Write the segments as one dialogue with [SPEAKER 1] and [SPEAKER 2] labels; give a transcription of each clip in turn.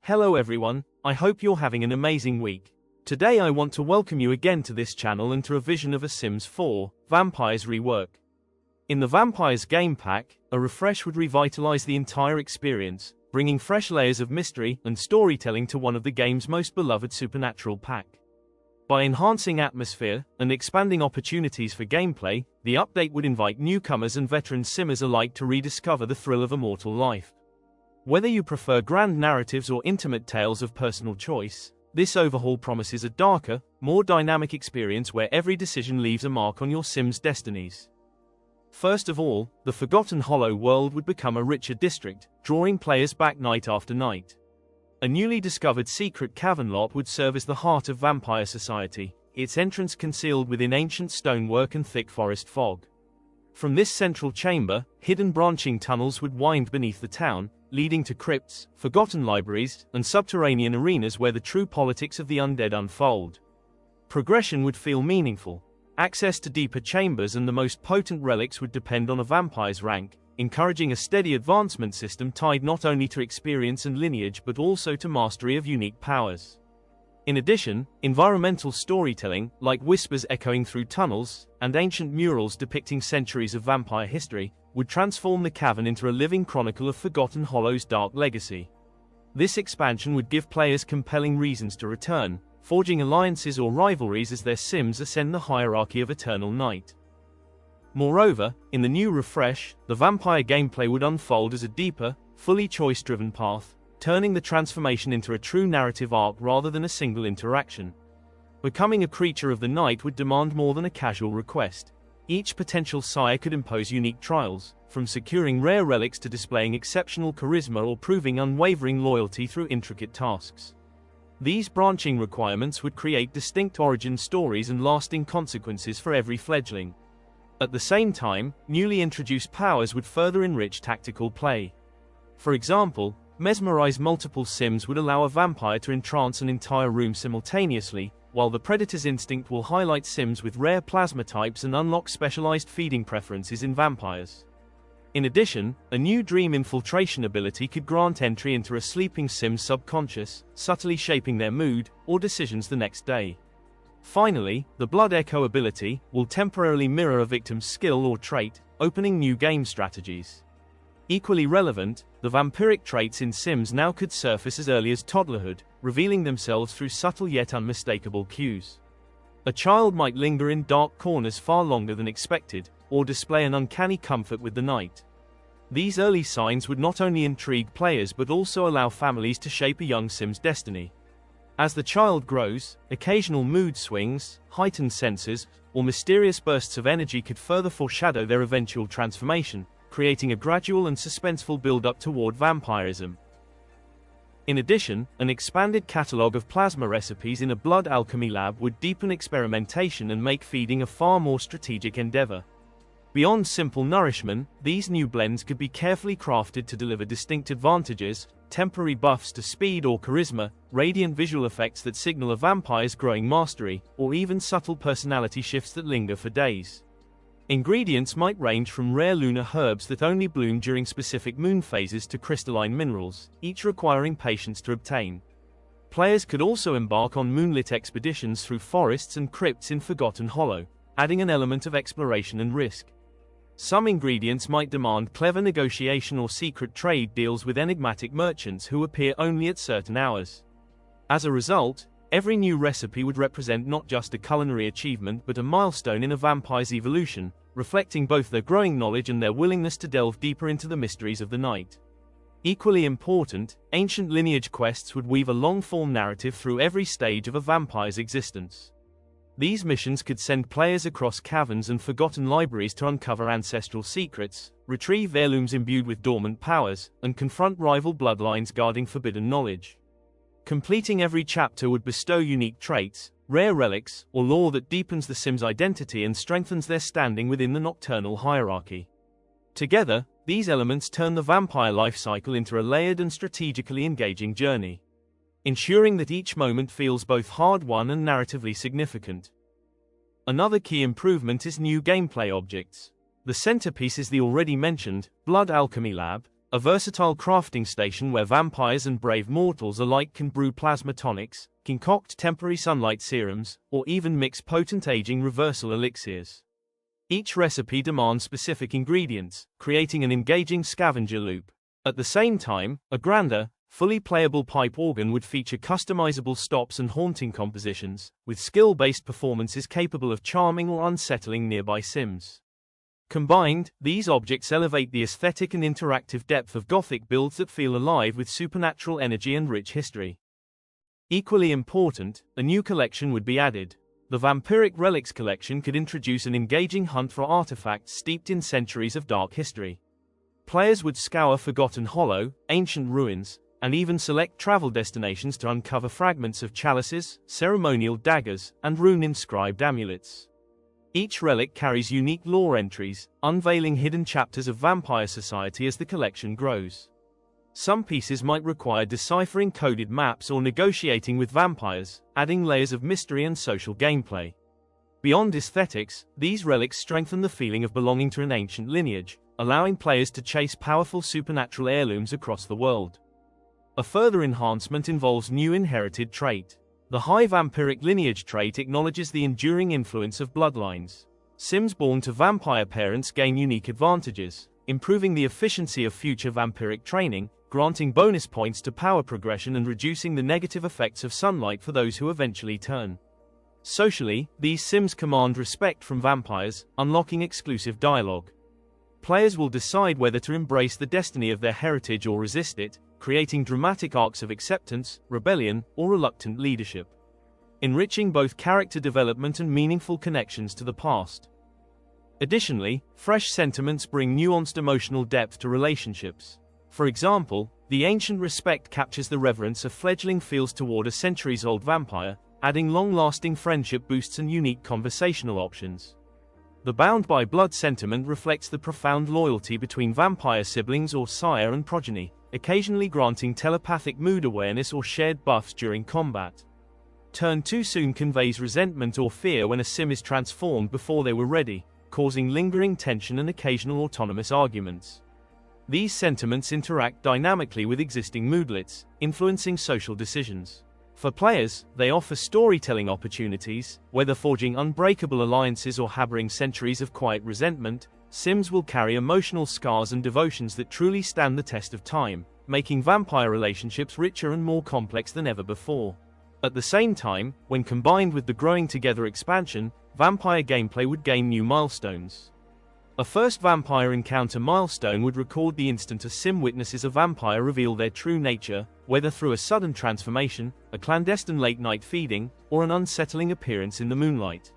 [SPEAKER 1] Hello everyone, I hope you're having an amazing week. Today I want to welcome you again to this channel and to a vision of a Sims 4, Vampires rework. In the Vampires game pack, a refresh would revitalize the entire experience, bringing fresh layers of mystery and storytelling to one of the game's most beloved supernatural pack. By enhancing atmosphere and expanding opportunities for gameplay, the update would invite newcomers and veteran simmers alike to rediscover the thrill of immortal life. Whether you prefer grand narratives or intimate tales of personal choice, this overhaul promises a darker, more dynamic experience where every decision leaves a mark on your Sims' destinies. First of all, the Forgotten Hollow world would become a richer district, drawing players back night after night. A newly discovered secret cavern lot would serve as the heart of vampire society, its entrance concealed within ancient stonework and thick forest fog. From this central chamber, hidden branching tunnels would wind beneath the town, leading to crypts, forgotten libraries, and subterranean arenas where the true politics of the undead unfold. Progression would feel meaningful. Access to deeper chambers and the most potent relics would depend on a vampire's rank, encouraging a steady advancement system tied not only to experience and lineage but also to mastery of unique powers. In addition, environmental storytelling, like whispers echoing through tunnels, and ancient murals depicting centuries of vampire history, would transform the cavern into a living chronicle of Forgotten Hollow's dark legacy. This expansion would give players compelling reasons to return, forging alliances or rivalries as their Sims ascend the hierarchy of Eternal Night. Moreover, in the new refresh, the vampire gameplay would unfold as a deeper, fully choice-driven path, turning the transformation into a true narrative arc rather than a single interaction. Becoming a creature of the night would demand more than a casual request. Each potential sire could impose unique trials, from securing rare relics to displaying exceptional charisma or proving unwavering loyalty through intricate tasks. These branching requirements would create distinct origin stories and lasting consequences for every fledgling. At the same time, newly introduced powers would further enrich tactical play. For example, mesmerize multiple Sims would allow a vampire to entrance an entire room simultaneously, while the Predator's instinct will highlight Sims with rare plasma types and unlock specialized feeding preferences in vampires. In addition, a new dream infiltration ability could grant entry into a sleeping Sim's subconscious, subtly shaping their mood or decisions the next day. Finally, the Blood Echo ability will temporarily mirror a victim's skill or trait, opening new game strategies. Equally relevant, the vampiric traits in Sims now could surface as early as toddlerhood, revealing themselves through subtle yet unmistakable cues. A child might linger in dark corners far longer than expected, or display an uncanny comfort with the night. These early signs would not only intrigue players but also allow families to shape a young Sim's destiny. As the child grows, occasional mood swings, heightened senses, or mysterious bursts of energy could further foreshadow their eventual transformation, creating a gradual and suspenseful build-up toward vampirism. In addition, an expanded catalog of plasma recipes in a blood alchemy lab would deepen experimentation and make feeding a far more strategic endeavor. Beyond simple nourishment, these new blends could be carefully crafted to deliver distinct advantages, temporary buffs to speed or charisma, radiant visual effects that signal a vampire's growing mastery, or even subtle personality shifts that linger for days. Ingredients might range from rare lunar herbs that only bloom during specific moon phases to crystalline minerals, each requiring patience to obtain. Players could also embark on moonlit expeditions through forests and crypts in Forgotten Hollow, adding an element of exploration and risk. Some ingredients might demand clever negotiation or secret trade deals with enigmatic merchants who appear only at certain hours. As a result, every new recipe would represent not just a culinary achievement but a milestone in a vampire's evolution, reflecting both their growing knowledge and their willingness to delve deeper into the mysteries of the night. Equally important, ancient lineage quests would weave a long-form narrative through every stage of a vampire's existence. These missions could send players across caverns and forgotten libraries to uncover ancestral secrets, retrieve heirlooms imbued with dormant powers, and confront rival bloodlines guarding forbidden knowledge. Completing every chapter would bestow unique traits, rare relics, or lore that deepens the Sim's identity and strengthens their standing within the nocturnal hierarchy. Together, these elements turn the vampire life cycle into a layered and strategically engaging journey, ensuring that each moment feels both hard-won and narratively significant. Another key improvement is new gameplay objects. The centerpiece is the already mentioned Blood Alchemy Lab, a versatile crafting station where vampires and brave mortals alike can brew plasma tonics, concoct temporary sunlight serums, or even mix potent aging reversal elixirs. Each recipe demands specific ingredients, creating an engaging scavenger loop. At the same time, a grander, fully playable pipe organ would feature customizable stops and haunting compositions, with skill-based performances capable of charming or unsettling nearby sims. Combined, these objects elevate the aesthetic and interactive depth of Gothic builds that feel alive with supernatural energy and rich history. Equally important, a new collection would be added. The Vampiric Relics collection could introduce an engaging hunt for artifacts steeped in centuries of dark history. Players would scour Forgotten Hollow, ancient ruins, and even select travel destinations to uncover fragments of chalices, ceremonial daggers, and rune-inscribed amulets. Each relic carries unique lore entries, unveiling hidden chapters of vampire society as the collection grows. Some pieces might require deciphering coded maps or negotiating with vampires, adding layers of mystery and social gameplay. Beyond aesthetics, these relics strengthen the feeling of belonging to an ancient lineage, allowing players to chase powerful supernatural heirlooms across the world. A further enhancement involves new inherited trait. The high vampiric lineage trait acknowledges the enduring influence of bloodlines. Sims born to vampire parents gain unique advantages, improving the efficiency of future vampiric training, granting bonus points to power progression and reducing the negative effects of sunlight for those who eventually turn. Socially, these Sims command respect from vampires, unlocking exclusive dialogue. Players will decide whether to embrace the destiny of their heritage or resist it, creating dramatic arcs of acceptance, rebellion, or reluctant leadership, enriching both character development and meaningful connections to the past. Additionally, fresh sentiments bring nuanced emotional depth to relationships. For example, the ancient respect captures the reverence a fledgling feels toward a centuries-old vampire, adding long-lasting friendship boosts and unique conversational options. The bound by blood sentiment reflects the profound loyalty between vampire siblings or sire and progeny, occasionally granting telepathic mood awareness or shared buffs during combat. Turn too soon conveys resentment or fear when a sim is transformed before they were ready, causing lingering tension and occasional autonomous arguments. These sentiments interact dynamically with existing moodlets, influencing social decisions. For players, they offer storytelling opportunities, whether forging unbreakable alliances or harboring centuries of quiet resentment. Sims will carry emotional scars and devotions that truly stand the test of time, making vampire relationships richer and more complex than ever before. At the same time, when combined with the Growing Together expansion, vampire gameplay would gain new milestones. A first vampire encounter milestone would record the instant a sim witnesses a vampire reveal their true nature, whether through a sudden transformation, a clandestine late-night feeding, or an unsettling appearance in the moonlight.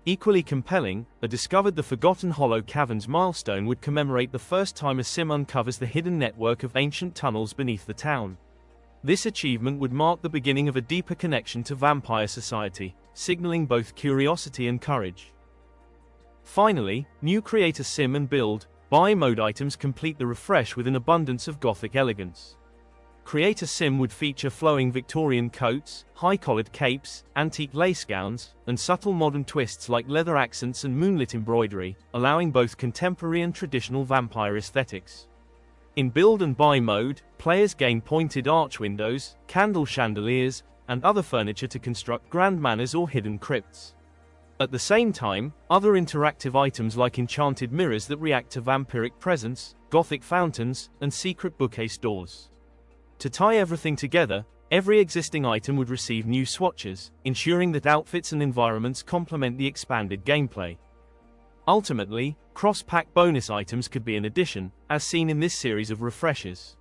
[SPEAKER 1] Equally compelling, a Discovered the Forgotten Hollow Caverns milestone would commemorate the first time a sim uncovers the hidden network of ancient tunnels beneath the town. This achievement would mark the beginning of a deeper connection to vampire society, signaling both curiosity and courage. Finally, new Create a Sim and Build, Buy mode items complete the refresh with an abundance of Gothic elegance. Create a Sim would feature flowing Victorian coats, high-collared capes, antique lace gowns, and subtle modern twists like leather accents and moonlit embroidery, allowing both contemporary and traditional vampire aesthetics. In Build and Buy mode, players gain pointed arch windows, candle chandeliers, and other furniture to construct grand manors or hidden crypts. At the same time, other interactive items like enchanted mirrors that react to vampiric presence, Gothic fountains, and secret bookcase doors. To tie everything together, every existing item would receive new swatches, ensuring that outfits and environments complement the expanded gameplay. Ultimately, cross-pack bonus items could be an addition, as seen in this series of refreshes.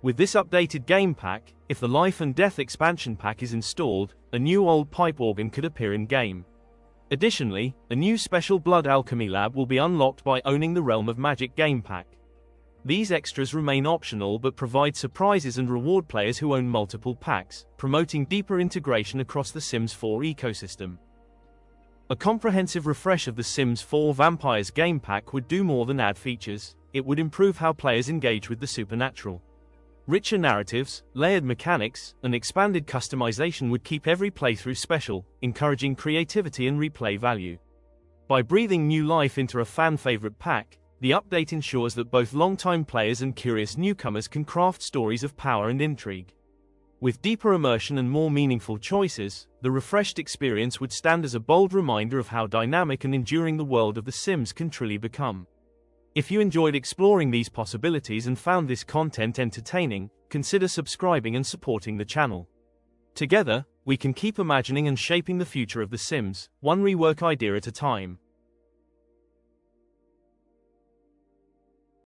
[SPEAKER 1] With this updated game pack, if the Life and Death expansion pack is installed, a new old pipe organ could appear in-game. Additionally, a new special Blood Alchemy Lab will be unlocked by owning the Realm of Magic game pack. These extras remain optional but provide surprises and reward players who own multiple packs, promoting deeper integration across the Sims 4 ecosystem. A comprehensive refresh of the Sims 4 Vampires game pack would do more than add features, it would improve how players engage with the supernatural. Richer narratives, layered mechanics, and expanded customization would keep every playthrough special, encouraging creativity and replay value. By breathing new life into a fan-favorite pack, The update ensures that both longtime players and curious newcomers can craft stories of power and intrigue. With deeper immersion and more meaningful choices, the refreshed experience would stand as a bold reminder of how dynamic and enduring the world of The Sims can truly become. If you enjoyed exploring these possibilities and found this content entertaining, consider subscribing and supporting the channel. Together, we can keep imagining and shaping the future of The Sims, one rework idea at a time.